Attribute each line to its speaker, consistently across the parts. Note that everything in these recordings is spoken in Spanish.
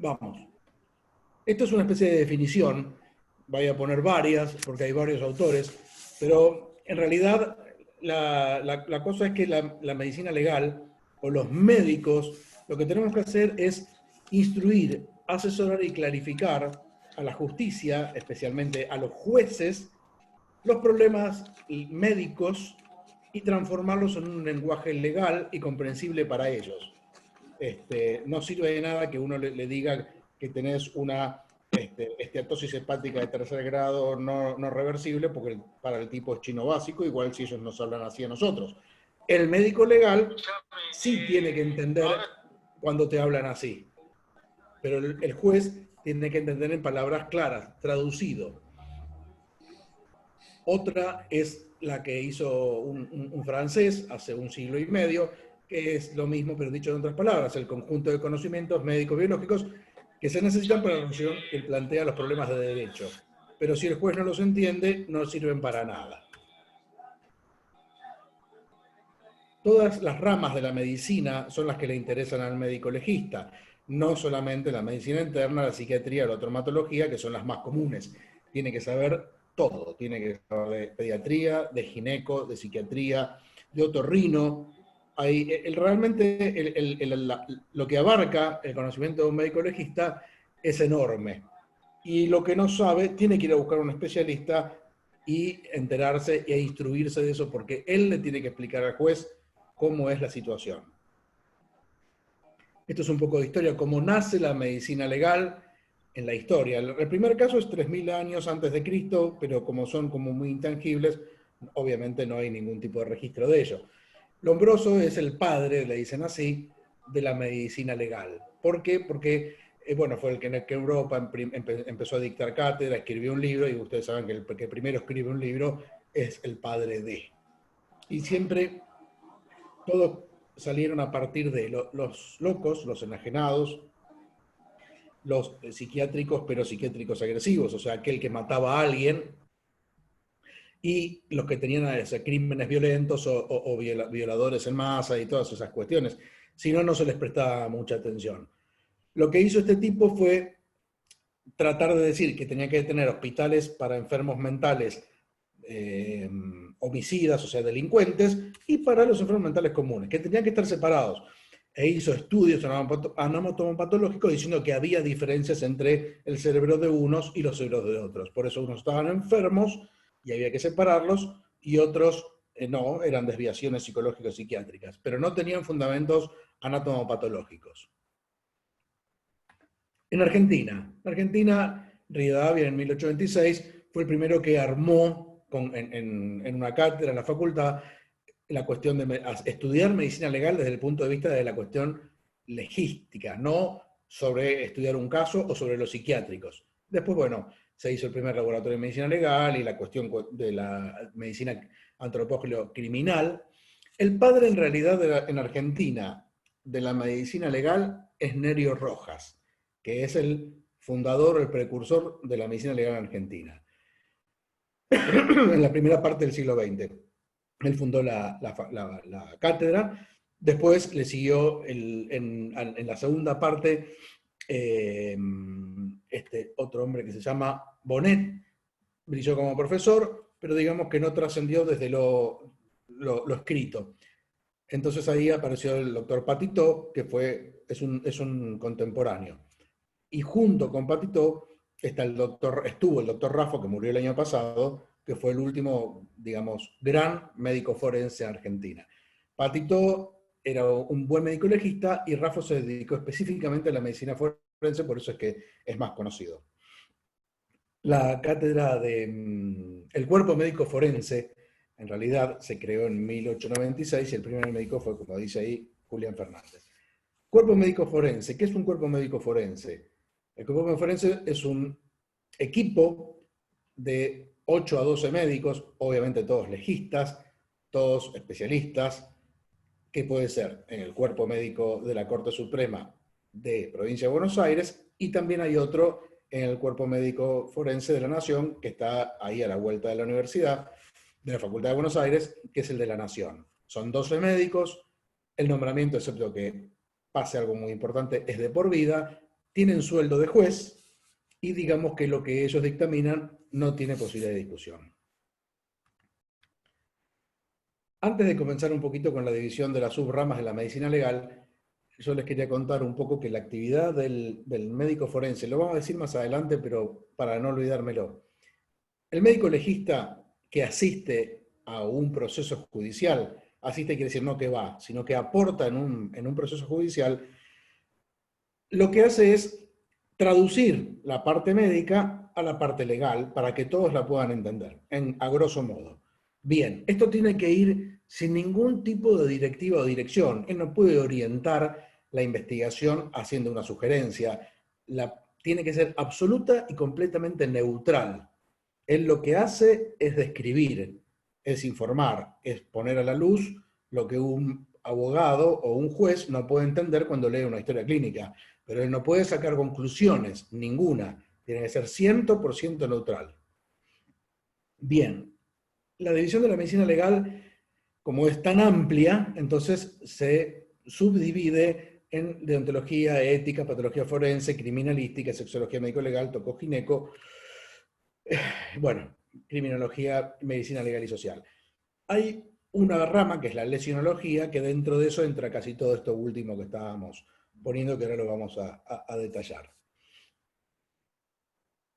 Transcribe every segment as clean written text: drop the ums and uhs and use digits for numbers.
Speaker 1: Vamos. Esto es una especie de definición, voy a poner varias, porque hay varios autores, pero en realidad la cosa es que la medicina legal, o los médicos, lo que tenemos que hacer es instruir, asesorar y clarificar a la justicia, especialmente a los jueces, los problemas médicos y transformarlos en un lenguaje legal y comprensible para ellos. No sirve de nada que uno le diga que tenés una esteatosis hepática de tercer grado no reversible, porque para el tipo es chino básico, igual si ellos nos hablan así a nosotros. El médico legal sí tiene que entender cuando te hablan así, pero el juez tiene que entender en palabras claras, traducido. Otra es la que hizo un francés hace un siglo y medio, que es lo mismo, pero dicho en otras palabras, el conjunto de conocimientos médico-biológicos que se necesitan para la relación que plantea los problemas de derecho. Pero si el juez no los entiende, no sirven para nada. Todas las ramas de la medicina son las que le interesan al médico legista, no solamente la medicina interna, la psiquiatría o la traumatología, que son las más comunes. Tiene que saber todo, tiene que saber de pediatría, de gineco, de psiquiatría, de otorrino. Realmente lo que abarca el conocimiento de un médico legista es enorme. Y lo que no sabe, tiene que ir a buscar a un especialista y enterarse e instruirse de eso, porque él le tiene que explicar al juez cómo es la situación. Esto es un poco de historia, cómo nace la medicina legal en la historia. El primer caso es 3000 años antes de Cristo, pero como son como muy intangibles, obviamente no hay ningún tipo de registro de ello. Lombroso es el padre, le dicen así, de la medicina legal. ¿Por qué? Porque bueno, fue el que en Europa empezó a dictar cátedra, escribió un libro, y ustedes saben que el que primero escribe un libro es el padre de. Y siempre todos salieron a partir de los locos, los enajenados, los psiquiátricos, pero psiquiátricos agresivos, o sea, aquel que mataba a alguien, y los que tenían crímenes violentos o violadores en masa y todas esas cuestiones. Si no, no se les prestaba mucha atención. Lo que hizo este tipo fue tratar de decir que tenía que tener hospitales para enfermos mentales homicidas, o sea, delincuentes, y para los enfermos mentales comunes, que tenían que estar separados. E hizo estudios anatomopatológicos diciendo que había diferencias entre el cerebro de unos y los cerebros de otros. Por eso unos estaban enfermos y había que separarlos, y otros no, eran desviaciones psicológicas psiquiátricas, pero no tenían fundamentos anatomopatológicos. En Argentina, Rivadavia en 1826 fue el primero que armó en una cátedra en la facultad la cuestión de estudiar medicina legal desde el punto de vista de la cuestión legística, no sobre estudiar un caso o sobre los psiquiátricos. Después, bueno, se hizo el primer laboratorio de medicina legal y la cuestión de la medicina antropológica criminal. El padre, en realidad, en Argentina, de la medicina legal es Nerio Rojas, que es el fundador, el precursor de la medicina legal en Argentina. En la primera parte del siglo XX. Él fundó la cátedra, después le siguió en la segunda parte este otro hombre que se llama Bonet, brilló como profesor, pero digamos que no trascendió desde lo escrito. Entonces ahí apareció el doctor Patitó, que es un contemporáneo. Y junto con Patitó estuvo el doctor Raffo, que murió el año pasado, que fue el último, digamos, gran médico forense en Argentina. Patitó era un buen médico legista y Raffo se dedicó específicamente a la medicina forense, por eso es que es más conocido. La cátedra el cuerpo médico forense, en realidad, se creó en 1896 y el primer médico fue, como dice ahí, Julián Fernández. Cuerpo médico forense. ¿Qué es un cuerpo médico forense? El cuerpo médico forense es un equipo de 8 a 12 médicos, obviamente todos legistas, todos especialistas, que puede ser en el cuerpo médico de la Corte Suprema de Provincia de Buenos Aires, y también hay otro en el cuerpo médico forense de la Nación, que está ahí a la vuelta de la universidad, de la Facultad de Buenos Aires, que es el de la Nación. Son 12 médicos, el nombramiento, excepto que pase algo muy importante, es de por vida, tienen sueldo de juez y digamos que lo que ellos dictaminan no tiene posibilidad de discusión. Antes de comenzar un poquito con la división de las subramas de la medicina legal, yo les quería contar un poco que la actividad del médico forense, lo vamos a decir más adelante, pero para no olvidármelo. El médico legista que asiste a un proceso judicial, asiste quiere decir no que va, sino que aporta en un proceso judicial, lo que hace es traducir la parte médica a la parte legal para que todos la puedan entender, a grosso modo. Bien, esto tiene que ir sin ningún tipo de directiva o dirección. Él no puede orientar la investigación haciendo una sugerencia. Tiene que ser absoluta y completamente neutral. Él lo que hace es describir, es informar, es poner a la luz lo que un abogado o un juez no puede entender cuando lee una historia clínica. Pero él no puede sacar conclusiones, ninguna. Tiene que ser 100% neutral. Bien, la división de la medicina legal, como es tan amplia, entonces se subdivide en deontología, ética, patología forense, criminalística, sexología médico-legal, tocogineco, bueno, criminología, medicina legal y social. Hay una rama que es la lesionología, que dentro de eso entra casi todo esto último que estábamos poniendo, que ahora lo vamos a detallar.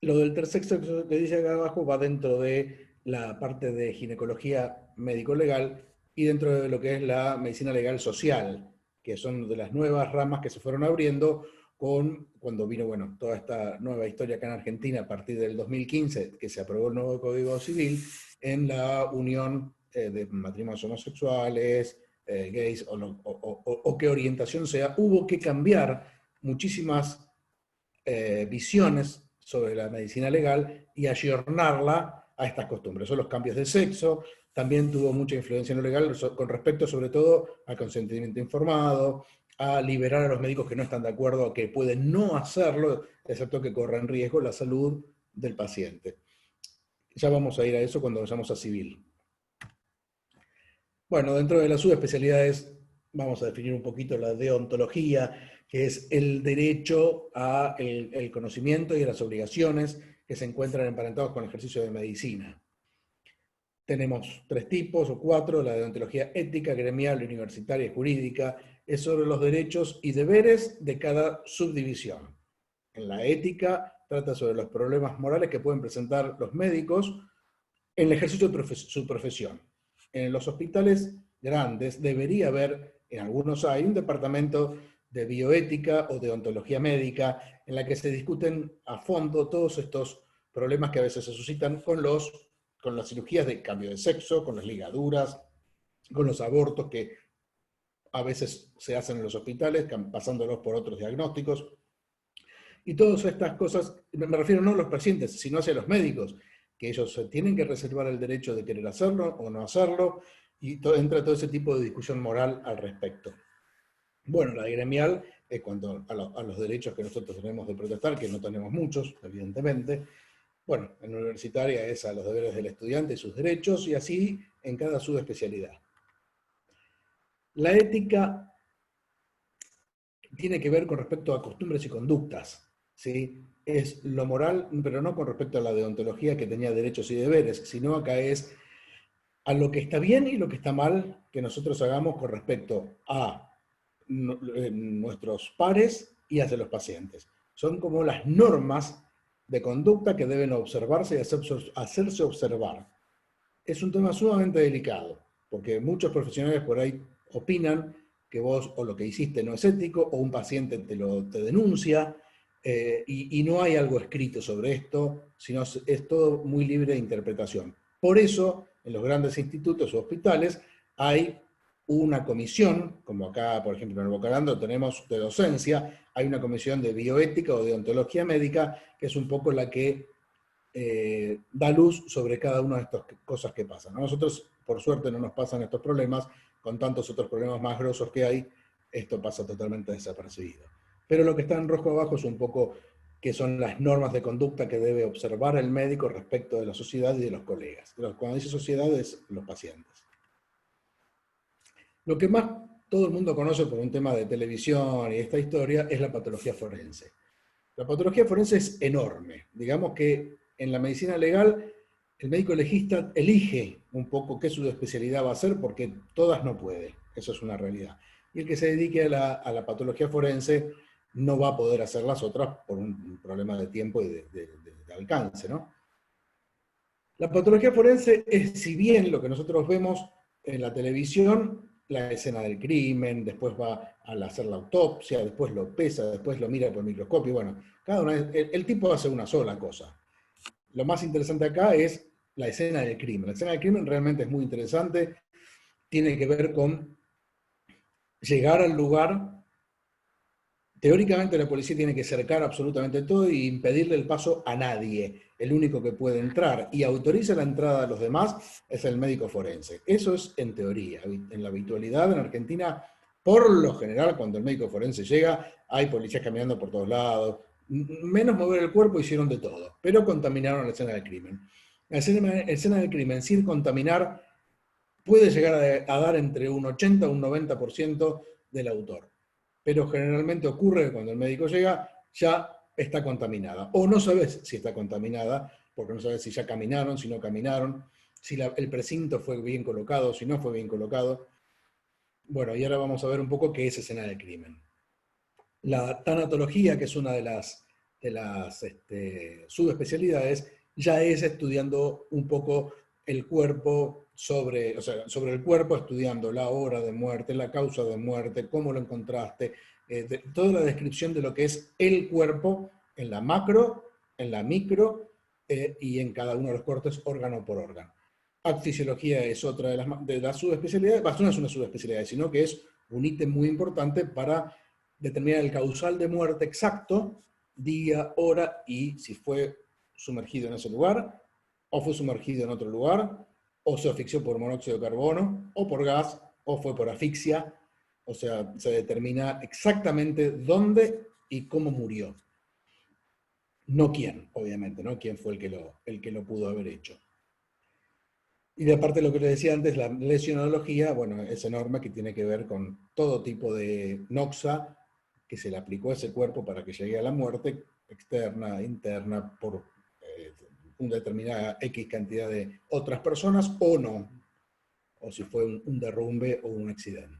Speaker 1: Lo del tercer sexo que dice acá abajo va dentro de la parte de ginecología médico-legal y dentro de lo que es la medicina legal social, que son de las nuevas ramas que se fueron abriendo cuando vino, bueno, toda esta nueva historia acá en Argentina a partir del 2015, que se aprobó el nuevo Código Civil en la unión de matrimonios homosexuales, gays o qué orientación sea. Hubo que cambiar muchísimas visiones sobre la medicina legal y ayornarla a estas costumbres. Son los cambios de sexo, también tuvo mucha influencia en lo legal con respecto sobre todo al consentimiento informado, a liberar a los médicos que no están de acuerdo, a que pueden no hacerlo, excepto que corran riesgo la salud del paciente. Ya vamos a ir a eso cuando vayamos a civil. Bueno, dentro de las subespecialidades vamos a definir un poquito la deontología, que es el derecho al conocimiento y a las obligaciones que se encuentran emparentados con el ejercicio de medicina. Tenemos 3 tipos o 4, la deontología ética, gremial, universitaria y jurídica, es sobre los derechos y deberes de cada subdivisión. En la ética trata sobre los problemas morales que pueden presentar los médicos en el ejercicio de su profesión. En los hospitales grandes debería haber, en algunos hay, un departamento de bioética o de ontología médica en la que se discuten a fondo todos estos problemas que a veces se suscitan con las cirugías de cambio de sexo, con las ligaduras, con los abortos que a veces se hacen en los hospitales, pasándolos por otros diagnósticos. Y todas estas cosas, me refiero no a los pacientes, sino hacia los médicos, que ellos tienen que reservar el derecho de querer hacerlo o no hacerlo, y entra todo ese tipo de discusión moral al respecto. Bueno, la gremial es cuanto a los derechos que nosotros tenemos de protestar, que no tenemos muchos, evidentemente. Bueno, en la universitaria es a los deberes del estudiante y sus derechos, y así en cada subespecialidad. La ética tiene que ver con respecto a costumbres y conductas, ¿sí? Es lo moral, pero no con respecto a la deontología que tenía derechos y deberes, sino acá es a lo que está bien y lo que está mal que nosotros hagamos con respecto a nuestros pares y hacia los pacientes. Son como las normas de conducta que deben observarse y hacerse observar. Es un tema sumamente delicado, porque muchos profesionales por ahí opinan que vos o lo que hiciste no es ético, o un paciente te denuncia, y no hay algo escrito sobre esto, sino es todo muy libre de interpretación. Por eso, en los grandes institutos o hospitales hay una comisión, como acá, por ejemplo, en el Bocalando tenemos de docencia, hay una comisión de bioética o de ontología médica, que es un poco la que da luz sobre cada una de estas cosas que pasan. A nosotros, por suerte, no nos pasan estos problemas, con tantos otros problemas más grosos que hay, esto pasa totalmente desapercibido. Pero lo que está en rojo abajo es un poco que son las normas de conducta que debe observar el médico respecto de la sociedad y de los colegas. Cuando dice sociedad es los pacientes. Lo que más todo el mundo conoce por un tema de televisión y esta historia es la patología forense. La patología forense es enorme. Digamos que en la medicina legal el médico legista elige un poco qué subespecialidad va a hacer porque todas no puede. Eso es una realidad. Y el que se dedique a la patología forense no va a poder hacer las otras por un problema de tiempo y de alcance, ¿no? La patología forense es, si bien lo que nosotros vemos en la televisión, la escena del crimen, después va a hacer la autopsia, después lo pesa, después lo mira por el microscopio, bueno, cada una, el tipo hace una sola cosa. Lo más interesante acá es la escena del crimen. La escena del crimen realmente es muy interesante, tiene que ver con llegar al lugar. Teóricamente la policía tiene que cercar absolutamente todo y impedirle el paso a nadie. El único que puede entrar y autoriza la entrada de los demás es el médico forense. Eso es en teoría. En la habitualidad en Argentina, por lo general, cuando el médico forense llega, hay policías caminando por todos lados. Menos mover el cuerpo hicieron de todo, pero contaminaron la escena del crimen. La escena del crimen sin contaminar puede llegar a dar entre un 80 y un 90% del autor. Pero generalmente ocurre que cuando el médico llega ya está contaminada. O no sabes si está contaminada, porque no sabes si ya caminaron, si no caminaron, si el precinto fue bien colocado, si no fue bien colocado. Bueno, y ahora vamos a ver un poco qué es escena del crimen. La tanatología, que es una de las subespecialidades, ya es estudiando un poco el cuerpo o sea, sobre el cuerpo, estudiando la hora de muerte, la causa de muerte, cómo lo encontraste, toda la descripción de lo que es el cuerpo en la macro, en la micro y en cada uno de los cortes órgano por órgano. Actisiología es otra de las subespecialidades, no es una subespecialidad, sino que es un ítem muy importante para determinar el causal de muerte exacto, día, hora y si fue sumergido en ese lugar, o fue sumergido en otro lugar, o se asfixió por monóxido de carbono, o por gas, o fue por asfixia. O sea, se determina exactamente dónde y cómo murió. No quién, obviamente, ¿no? Quién fue el que lo pudo haber hecho. Y de aparte de lo que les decía antes, la lesionología, bueno, es enorme, que tiene que ver con todo tipo de noxa que se le aplicó a ese cuerpo para que llegue a la muerte, externa, interna, por una determinada X cantidad de otras personas o no, o si fue un derrumbe o un accidente.